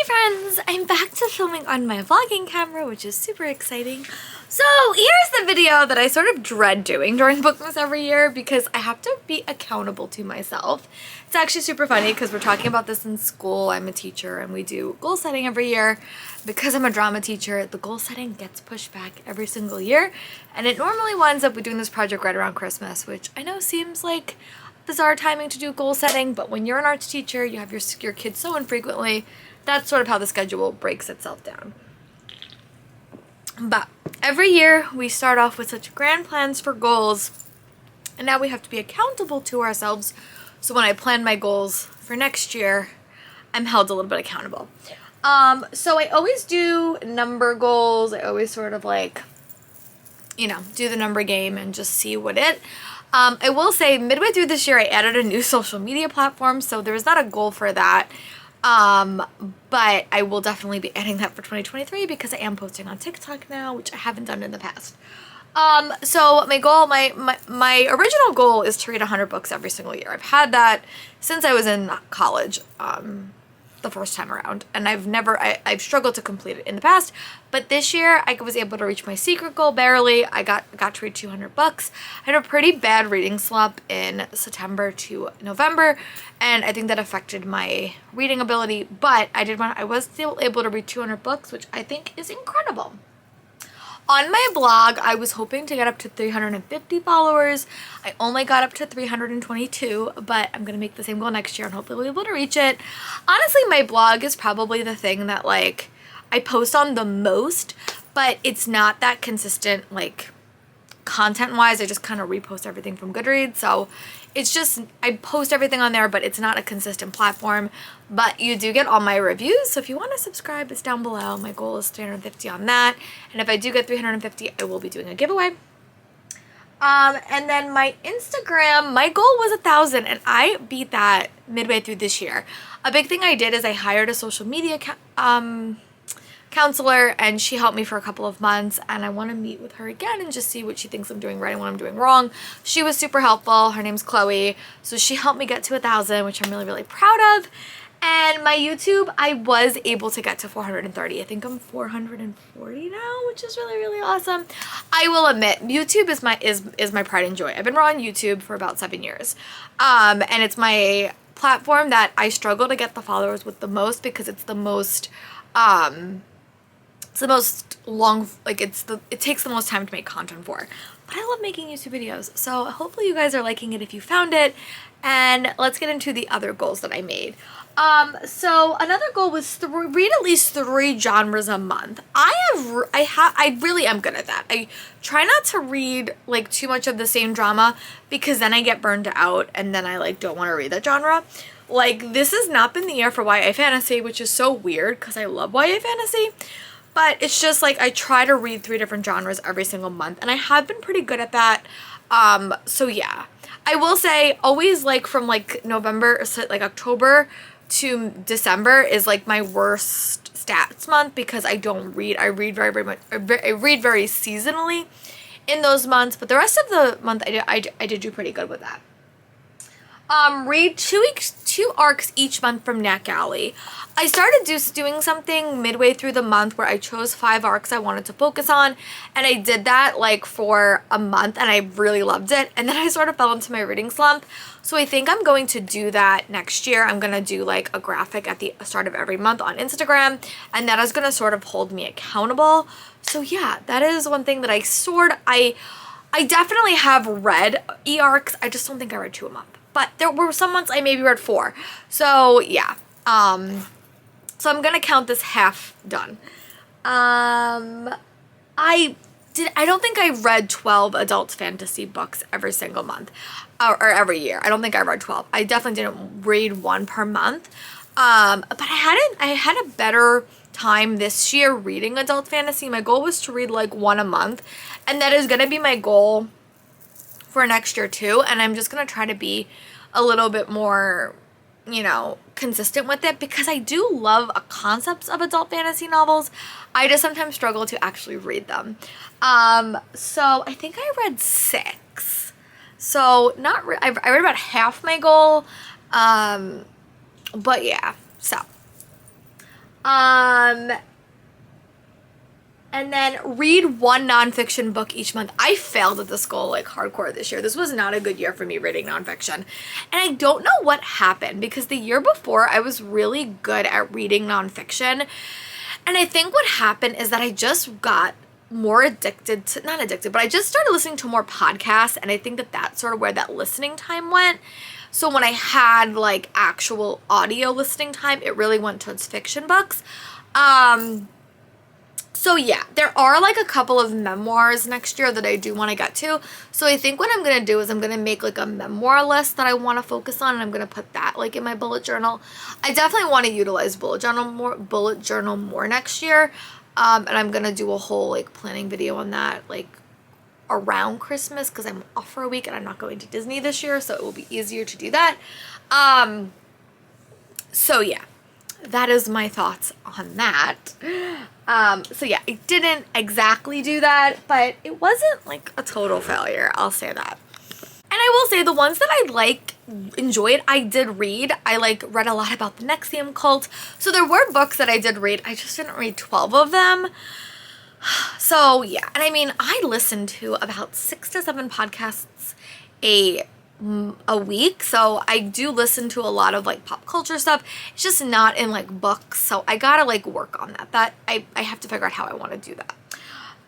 friends! I'm back to filming on my vlogging camera, which is super exciting. So here's the video that I sort of dread doing during BookMas every year because I have to be accountable to myself. It's actually super funny because we're talking about this in school. I'm a teacher and we do goal setting every year. Because I'm a drama teacher, the goal setting gets pushed back every single year, and it normally winds up with doing this project right around Christmas, which I know seems like bizarre timing to do goal setting, but when you're an arts teacher, you have your kids so infrequently, that's sort of how the schedule breaks itself down. But every year we start off with such grand plans for goals, and now we have to be accountable to ourselves. So when I plan my goals for next year, I'm held a little bit accountable. So I always do number goals. I always sort of like, do the number game and just see what I will say midway through this year, I added a new social media platform, so there's not a goal for that. But I will definitely be adding that for 2023 because I am posting on TikTok now, which I haven't done in the past. So my goal, my original goal is to read 100 books every single year. I've had that since I was in college, the first time around, and I've struggled to complete it in the past, but this year I was able to reach my secret goal barely. I got to read 200 books. I had a pretty bad reading slump in September to November, and I think that affected my reading ability, but I was still able to read 200 books, which I think is incredible. On my blog, I was hoping to get up to 350 followers. I only got up to 322, but I'm going to make the same goal next year and hopefully we'll be able to reach it. Honestly, my blog is probably the thing that I post on the most, but it's not that consistent content-wise. I just kind of repost everything from Goodreads, so it's just, I post everything on there, but it's not a consistent platform. But you do get all my reviews, so if you want to subscribe, it's down below. My goal is 350 on that, and if I do get 350, I will be doing a giveaway. And then my Instagram, my goal was 1,000, and I beat that midway through this year. A big thing I did is I hired a social media counselor, and she helped me for a couple of months, and I want to meet with her again and just see what she thinks I'm doing right and what I'm doing wrong. She was super helpful. Her name's Chloe, so she helped me get to 1,000, which I'm really, really proud of. And my YouTube, I was able to get to 430. I think I'm 440 now, which is really, really awesome. I will admit, YouTube is my pride and joy. I've been on YouTube for about 7 years, and it's my platform that I struggle to get the followers with the most because it's the most long, it takes the most time to make content for. But I love making YouTube videos, so hopefully you guys are liking it if you found it. And let's get into the other goals that I made. So another goal was to read at least 3 genres a month. I really am good at that. I try not to read too much of the same drama because then I get burned out and then I don't want to read that genre. This has not been the year for YA fantasy, which is so weird because I love YA fantasy. But it's just I try to read 3 different genres every single month, and I have been pretty good at that. So yeah. I will say always from November, October to December is my worst stats month because I don't read. I read very much. I read very seasonally in those months, but the rest of the month I did do pretty good with that. Read 2 arcs each month from NetGalley. I started doing something midway through the month where I chose 5 arcs I wanted to focus on, and I did that for a month and I really loved it, and then I sort of fell into my reading slump. So I think I'm going to do that next year. I'm going to do a graphic at the start of every month on Instagram, and that is going to sort of hold me accountable. So yeah, that is one thing that I definitely have read e-arcs. I just don't think I read 2 a month. But there were some months I maybe read 4. So yeah. So I'm gonna count this half done. I don't think I read 12 adult fantasy books every single month or every year. I don't think I read 12. I definitely didn't read 1 per month. But I had a better time this year reading adult fantasy. My goal was to read 1 a month, and that is gonna be my goal for next year too, and I'm just gonna try to be a little bit more consistent with it because I do love concepts of adult fantasy novels. I just sometimes struggle to actually read them. So I think I read 6, so I read about half my goal, but yeah. So And then read one nonfiction book each month. I failed at this goal like hardcore this year. This was not a good year for me reading nonfiction. And I don't know what happened because the year before I was really good at reading nonfiction. And I think what happened is that I just got more addicted to, not addicted, but I just started listening to more podcasts. And I think that that's sort of where that listening time went. So when I had like actual audio listening time, it really went towards fiction books. So yeah, there are like a couple of memoirs next year that I do want to get to. So I think what I'm going to do is I'm going to make like a memoir list that I want to focus on, and I'm going to put that like in my bullet journal. I definitely want to utilize bullet journal more next year. And I'm going to do a whole like planning video on that like around Christmas because I'm off for a week and I'm not going to Disney this year, so it will be easier to do that. So yeah, that is my thoughts on that. So yeah, I didn't exactly do that, but it wasn't like a total failure, I'll say that. And I will say the ones that I enjoyed, I did read. I read a lot about the NXIVM cult. So there were books that I did read. I just didn't read 12 of them. So yeah, and I mean, I listened to about 6 to 7 podcasts a week, so I do listen to a lot of like pop culture stuff. It's just not in like books, so I gotta like work on that. I have to figure out how I want to do that.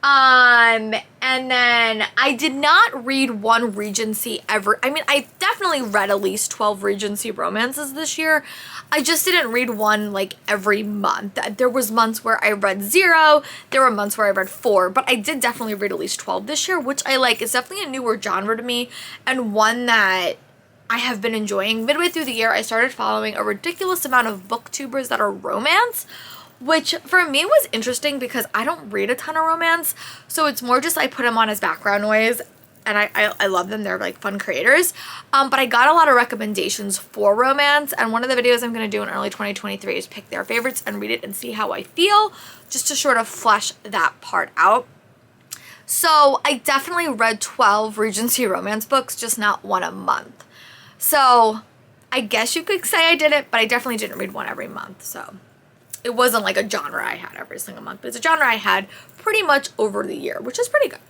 And then I did not read one Regency ever. I mean, I definitely read at least 12 Regency romances this year. I just didn't read one like every month. There was months where I read 0. There were months where I read 4, but I did definitely read at least 12 this year, which I like. It's definitely a newer genre to me and one that I have been enjoying. Midway through the year, I started following a ridiculous amount of booktubers that are romance, which for me was interesting because I don't read a ton of romance, so it's more just I put them on as background noise, and I love them. They're like fun creators. But I got a lot of recommendations for romance, and one of the videos I'm going to do in early 2023 is pick their favorites and read it and see how I feel, just to sort of flesh that part out. So I definitely read 12 Regency romance books, just not one a month. So I guess you could say I did it, but I definitely didn't read one every month, so it wasn't like a genre I had every single month, but it's a genre I had pretty much over the year, which is pretty good.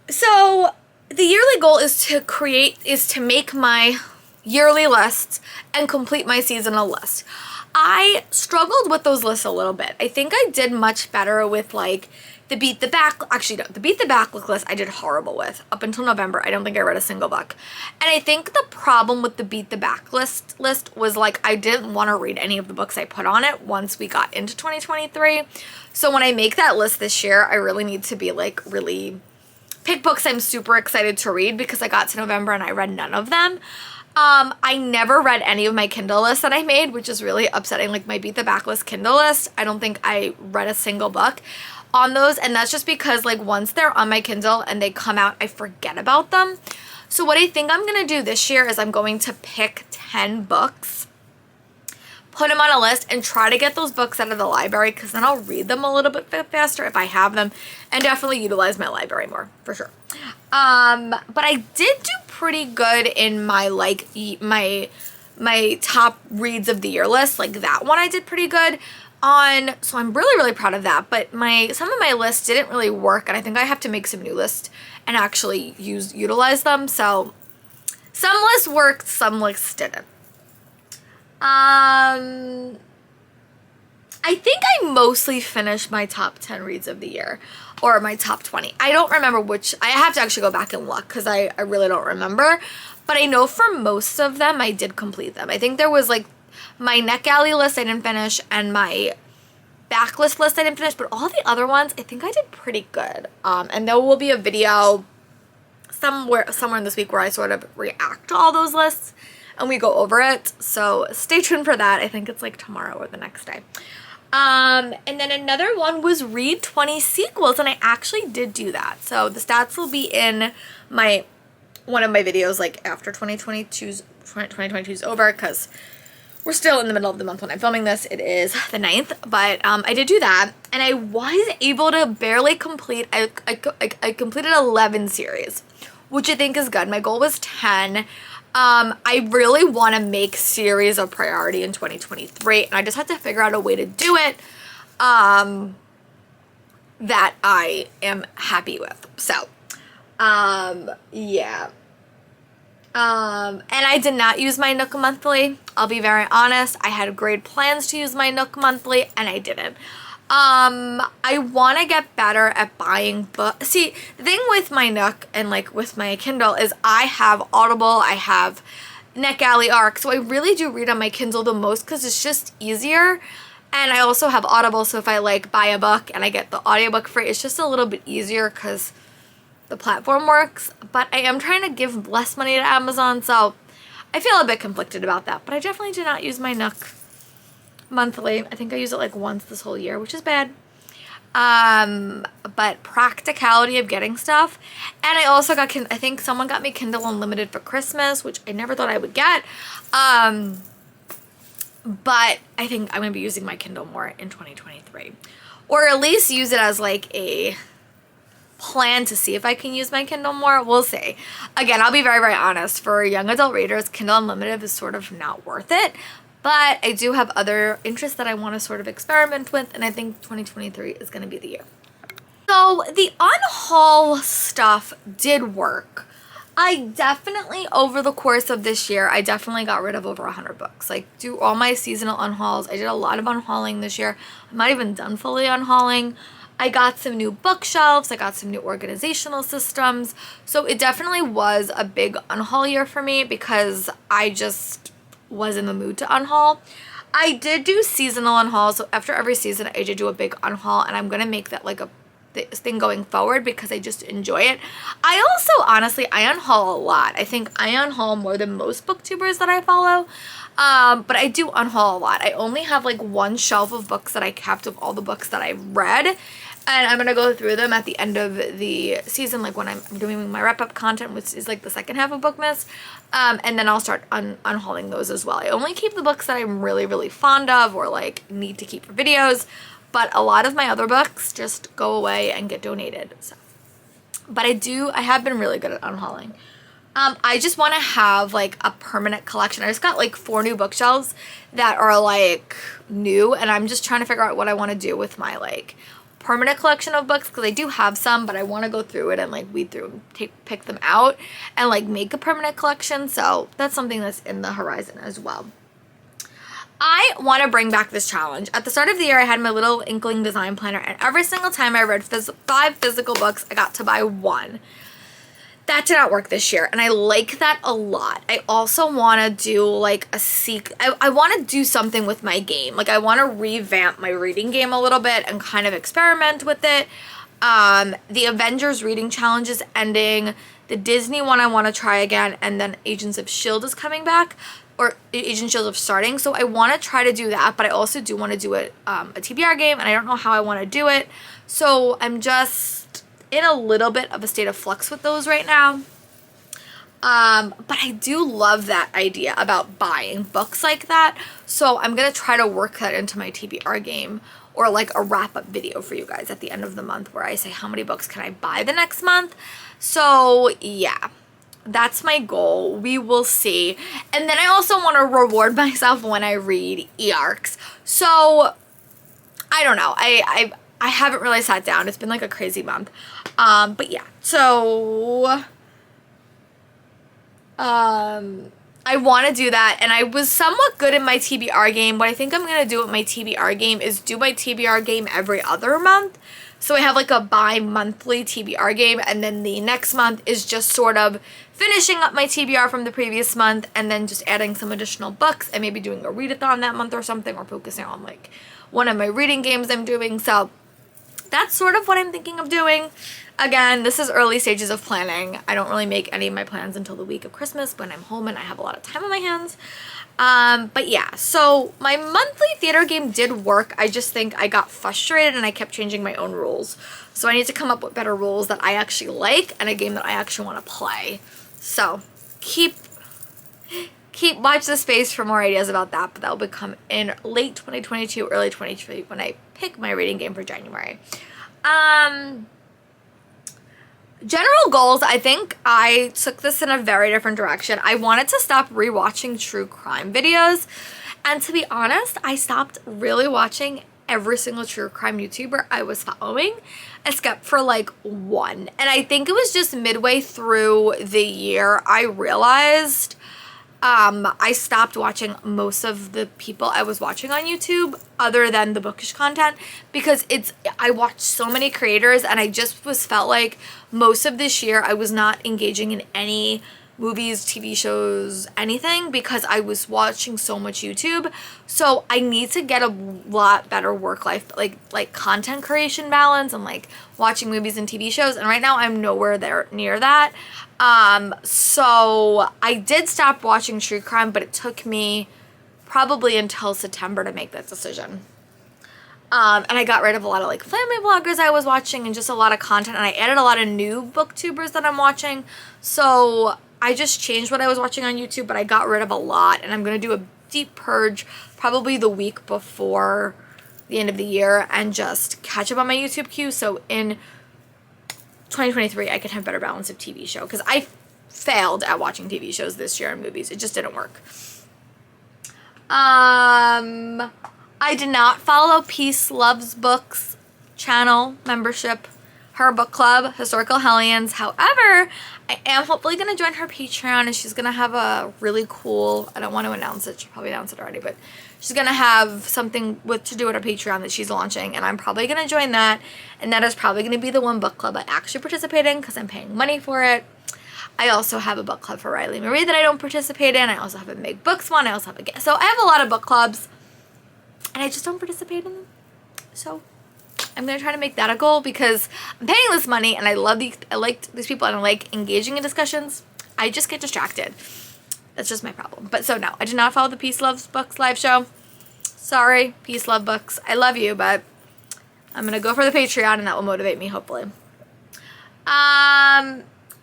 So the yearly goal is to make my yearly lists and complete my seasonal list. I struggled with those lists a little bit. I think I did much better with like the Beat the Backlist list I did horrible with. Up until November, I don't think I read a single book. And I think the problem with the Beat the Backlist list was like I didn't want to read any of the books I put on it once we got into 2023. So when I make that list this year, I really need to be like really pick books I'm super excited to read, because I got to November and I read none of them. I never read any of my Kindle lists that I made, which is really upsetting. Like my Beat the Backlist Kindle list, I don't think I read a single book on those, and that's just because like once they're on my Kindle and they come out, I forget about them. So what I think I'm gonna do this year is I'm going to pick 10 books, put them on a list, and try to get those books out of the library, because then I'll read them a little bit faster if I have them, and definitely utilize my library more, for sure. But I did do pretty good in my like my top reads of the year list. Like that one I did pretty good on, so I'm really proud of that. But some of my lists didn't really work, and I think I have to make some new lists and actually utilize them. So some lists worked, some lists didn't. I think I mostly finished my top 10 reads of the year, or my top 20. I don't remember which. I have to actually go back and look, because I really don't remember. But I know for most of them, I did complete them. I think there was like my Neck Alley list I didn't finish, and my backlist list I didn't finish, but all the other ones I think I did pretty good. And there will be a video somewhere in this week where I sort of react to all those lists and we go over it. So stay tuned for that. I think it's like tomorrow or the next day. And then another one was read 20 sequels, and I actually did do that. So the stats will be in one of my videos like after 2022's over, because we're still in the middle of the month when I'm filming this. It is the 9th, but I did do that, and I was able to barely complete. I completed 11 series, which I think is good. My goal was 10. I really want to make series a priority in 2023, and I just have to figure out a way to do it that I am happy with. So, yeah. And I did not use my Nook monthly. I'll be very honest. I had great plans to use my Nook monthly, and I didn't. I want to get better at buying books. See, the thing with my Nook and like with my Kindle is I have Audible, I have NetGalley Arc, so I really do read on my Kindle the most because it's just easier. And I also have Audible, so if I like buy a book and I get the audiobook free, it's just a little bit easier because the platform works. But I am trying to give less money to Amazon, so I feel a bit conflicted about that. But I definitely do not use my Nook monthly. I think I use it like once this whole year, which is bad. But practicality of getting stuff. And I also got, I think someone got me Kindle Unlimited for Christmas, which I never thought I would get. But I think I'm going to be using my Kindle more in 2023. Or at least use it as like a plan to see if I can use my Kindle more. We'll see. Again, I'll be very, very honest. For young adult readers, Kindle Unlimited is sort of not worth it. But I do have other interests that I want to sort of experiment with. And I think 2023 is going to be the year. So the unhaul stuff did work. I definitely, over the course of this year, I definitely got rid of over 100 books. Like, do all my seasonal unhauls. I did a lot of unhauling this year. I'm not even done fully unhauling. I got some new bookshelves. I got some new organizational systems. So it definitely was a big unhaul year for me because I just was in the mood to unhaul. I did do seasonal unhauls. So after every season, I did do a big unhaul, and I'm going to make that like a thing going forward because I just enjoy it. I also, honestly, I unhaul a lot. I think I unhaul more than most booktubers that I follow. But I do unhaul a lot. I only have like one shelf of books that I kept of all the books that I've read. And I'm going to go through them at the end of the season, like when I'm doing my wrap-up content, which is like the second half of BookMas. And then I'll start unhauling those as well. I only keep the books that I'm really, really fond of or like need to keep for videos. But a lot of my other books just go away and get donated. So, but I have been really good at unhauling. I just want to have like a permanent collection. I just got like 4 new bookshelves that are like new, and I'm just trying to figure out what I want to do with my like permanent collection of books because I do have some, but I want to go through it and like weed through and pick them out and like make a permanent collection. So that's something that's in the horizon as well. I want to bring back this challenge. At the start of the year, I had my little Inkling design planner, and every single time I read 5 physical books, I got to buy 1. That did not work this year, and I like that a lot. I also want to do like a I want to do something with my game. Like I want to revamp my reading game a little bit and kind of experiment with it. The Avengers reading challenge is ending. The Disney one I want to try again, and then Agents of S.H.I.E.L.D. is coming back. Or Agent of S.H.I.E.L.D. is starting. So I want to try to do that, but I also do want to do a TBR game, and I don't know how I want to do it. So I'm just in a little bit of a state of flux with those right now. But I do love that idea about buying books like that. So I'm going to try to work that into my TBR game or like a wrap-up video for you guys at the end of the month where I say how many books can I buy the next month. So yeah. That's my goal. We will see. And then I also want to reward myself when I read e-arcs. So I don't know. I haven't really sat down. It's been like a crazy month. But yeah. So I want to do that. And I was somewhat good in my TBR game. What I think I'm going to do with my TBR game is do my TBR game every other month. So I have like a bi-monthly TBR game, and then the next month is just sort of finishing up my TBR from the previous month and then just adding some additional books and maybe doing a readathon that month or something, or focusing on like one of my reading games I'm doing. So that's sort of what I'm thinking of doing. Again, this is early stages of planning. I don't really make any of my plans until the week of Christmas when I'm home and I have a lot of time on my hands. But yeah, so my monthly theater game did work. I just think I got frustrated and I kept changing my own rules. So I need to come up with better rules that I actually like and a game that I actually want to play. So watch this space for more ideas about that, but that will become in late 2022, early 2023 when I pick my reading game for January. General goals, I think I took this in a very different direction. I wanted to stop rewatching true crime videos. And to be honest, I stopped really watching every single true crime YouTuber I was following, except for like one. And I think it was just midway through the year I realized I stopped watching most of the people I was watching on YouTube other than the bookish content, because I watched so many creators and I just felt like most of this year I was not engaging in any movies, TV shows, anything, because I was watching so much YouTube. So I need to get a lot better work-life, like content creation balance and like watching movies and TV shows. And right now I'm nowhere there near that. So I did stop watching true crime, but it took me probably until September to make that decision. And I got rid of a lot of like family vloggers I was watching and just a lot of content, and I added a lot of new booktubers that I'm watching. So I just changed what I was watching on YouTube, but I got rid of a lot, and I'm going to do a deep purge probably the week before the end of the year and just catch up on my YouTube queue. So in 2023, I can have better balance of TV show, because I failed at watching TV shows this year and movies. It just didn't work. I did not follow Peace Loves Books channel membership, her book club, Historical Hellions. However, I am hopefully going to join her Patreon, and she's going to have a really cool, I don't want to announce it, she'll probably announce it already, but she's going to have something to do with her Patreon that she's launching, and I'm probably going to join that, and that is probably going to be the one book club I actually participate in, because I'm paying money for it. I also have a book club for Riley Marie that I don't participate in. I also have a Make Books one. I also have so I have a lot of book clubs, and I just don't participate in them. So I'm going to try to make that a goal, because I'm paying this money and I like these people and I like engaging in discussions. I just get distracted. That's just my problem. But so no, I did not follow the Peace Loves Books live show. Sorry, Peace Love Books. I love you, but I'm going to go for the Patreon, and that will motivate me, hopefully.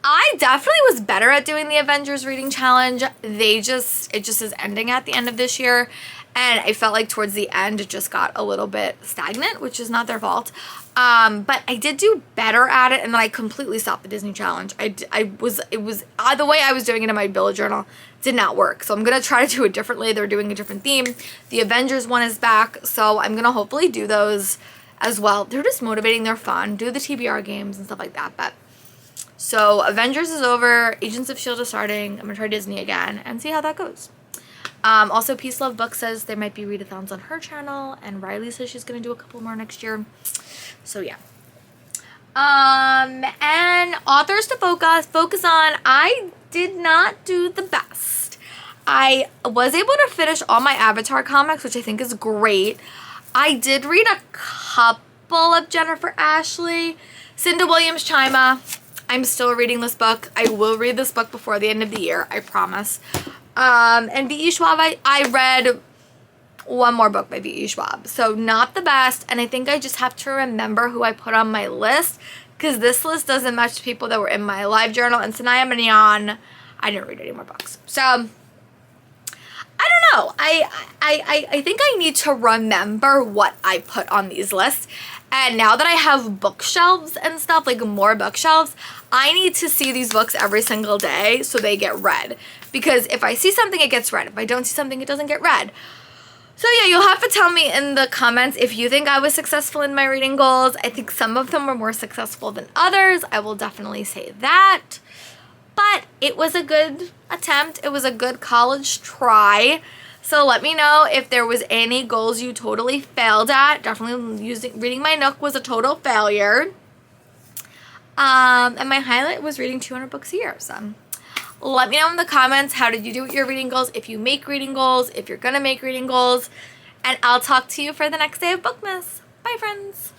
I definitely was better at doing the Avengers reading challenge. It just is ending at the end of this year. And I felt like towards the end, it just got a little bit stagnant, which is not their fault. But I did do better at it, and then I completely stopped the Disney challenge. The way I was doing it in my bullet journal did not work. So I'm going to try to do it differently. They're doing a different theme. The Avengers one is back, so I'm going to hopefully do those as well. They're just motivating. They're fun. Do the TBR games and stuff like that. But so Avengers is over. Agents of S.H.I.E.L.D. is starting. I'm going to try Disney again and see how that goes. Also, Peace Love Book says there might be readathons on her channel, and Riley says she's going to do a couple more next year. So, yeah. And authors to focus on, I did not do the best. I was able to finish all my Avatar comics, which I think is great. I did read a couple of Jennifer Ashley, Cinda Williams Chima. I'm still reading this book. I will read this book before the end of the year, I promise. And V.E. Schwab, I read one more book by V.E. Schwab. So not the best. And I think I just have to remember who I put on my list, because this list doesn't match people that were in my live journal. And Sanaya Mignon, I didn't read any more books. So I don't know. I think I need to remember what I put on these lists. And now that I have bookshelves and stuff, like more bookshelves, I need to see these books every single day so they get read. Because if I see something, it gets read. If I don't see something, it doesn't get read. So yeah, you'll have to tell me in the comments if you think I was successful in my reading goals. I think some of them were more successful than others. I will definitely say that. But it was a good attempt. It was a good college try. So let me know if there was any goals you totally failed at. Definitely reading my Nook was a total failure. And my highlight was reading 200 books a year. So let me know in the comments, how did you do with your reading goals? If you make reading goals, if you're going to make reading goals. And I'll talk to you for the next day of BookMas. Bye, friends.